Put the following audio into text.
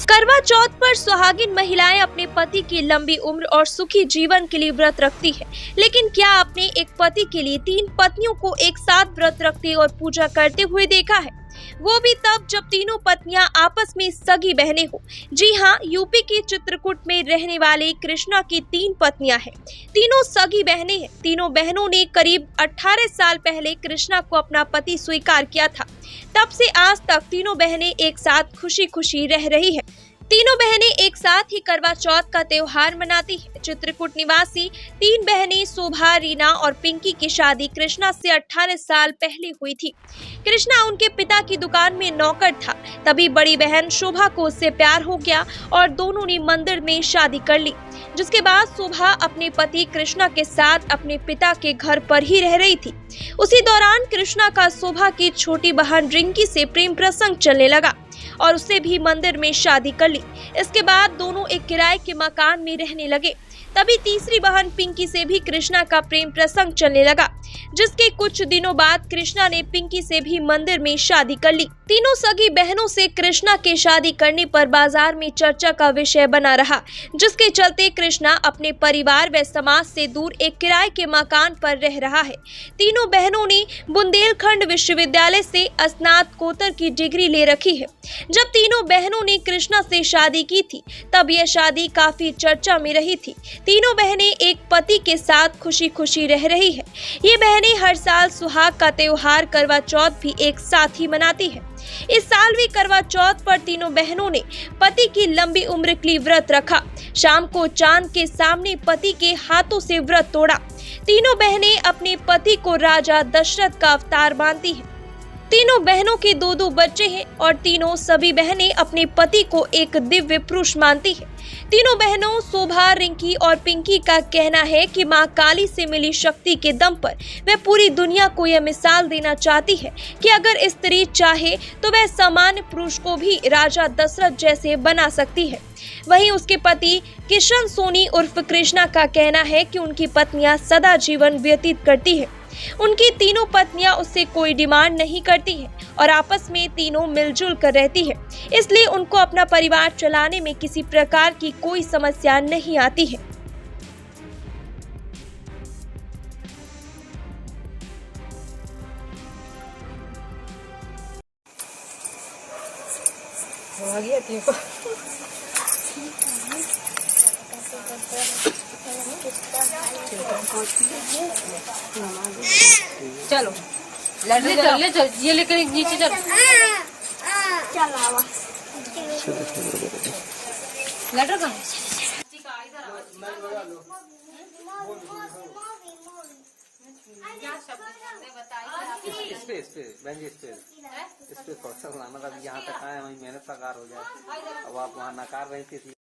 करवा चौथ पर सुहागिन महिलाएं अपने पति की लंबी उम्र और सुखी जीवन के लिए व्रत रखती है। लेकिन क्या आपने एक पति के लिए 3 पत्नियों को एक साथ व्रत रखते और पूजा करते हुए देखा है? वो भी तब जब तीनों पत्नियां आपस में सगी बहनें हो। जी हाँ, यूपी के चित्रकूट में रहने वाले कृष्णा की 3 पत्नियां हैं। तीनों सगी बहनें हैं। तीनों बहनों ने करीब 18 साल पहले कृष्णा को अपना पति स्वीकार किया था। तब से आज तक तीनों बहनें एक साथ खुशी खुशी रह रही है। तीनों बहनें एक साथ ही करवा चौथ का त्योहार मनाती हैं। चित्रकूट निवासी 3 बहनें शोभा, रीना और पिंकी की शादी कृष्णा से 18 साल पहले हुई थी। कृष्णा उनके पिता की दुकान में नौकर था। तभी बड़ी बहन शोभा को उससे प्यार हो गया और दोनों ने मंदिर में शादी कर ली। जिसके बाद शोभा अपने पति कृष्णा के साथ अपने पिता के घर पर ही रह रही थी। उसी दौरान कृष्णा का शोभा की छोटी बहन रिंकी से प्रेम प्रसंग चलने लगा और उससे भी मंदिर में शादी कर ली। इसके बाद दोनों एक किराए के मकान में रहने लगे। तभी तीसरी बहन पिंकी से भी कृष्णा का प्रेम प्रसंग चलने लगा, जिसके कुछ दिनों बाद कृष्णा ने पिंकी से भी मंदिर में शादी कर ली। तीनों सगी बहनों से कृष्णा के शादी करने पर बाजार में चर्चा का विषय बना रहा, जिसके चलते कृष्णा अपने परिवार व समाज से दूर एक किराए के मकान पर रह रहा है। तीनों बहनों ने बुंदेलखंड विश्वविद्यालय से स्नातकोत्तर की डिग्री ले रखी है। जब तीनों बहनों ने कृष्णा से शादी की थी, तब यह शादी काफी चर्चा में रही थी। तीनों बहनें एक पति के साथ खुशी खुशी रह रही है। ये बहनें हर साल सुहाग का त्योहार करवा चौथ भी एक साथ ही मनाती है। इस साल भी करवा चौथ पर तीनों बहनों ने पति की लंबी उम्र के लिए व्रत रखा। शाम को चांद के सामने पति के हाथों से व्रत तोड़ा। तीनों बहनें अपने पति को राजा दशरथ का अवतार मानती हैं। तीनों बहनों के 2-2 बच्चे हैं और तीनों सभी बहनें अपने पति को एक दिव्य पुरुष मानती हैं। तीनों बहनों शोभा, रिंकी और पिंकी का कहना है कि मां काली से मिली शक्ति के दम पर वह पूरी दुनिया को यह मिसाल देना चाहती है कि अगर स्त्री चाहे तो वह सामान्य पुरुष को भी राजा दशरथ जैसे बना सकती है। वहीं उसके पति किशन सोनी उर्फ कृष्णा का कहना है कि उनकी पत्नियां सदा जीवन व्यतीत करती है। उनकी तीनों पत्नियां उससे कोई डिमांड नहीं करती हैं और आपस में तीनों मिलजुल कर रहती है, इसलिए उनको अपना परिवार चलाने में किसी प्रकार की कोई समस्या नहीं आती है। चलो ले चल, ये लेकर नीचे चल। लेटर कहाँ? इस पे थोड़ा सा मतलब यहाँ तक आए वही मेहनत का कार हो जाए। अब आप वहाँ नकार रही थी।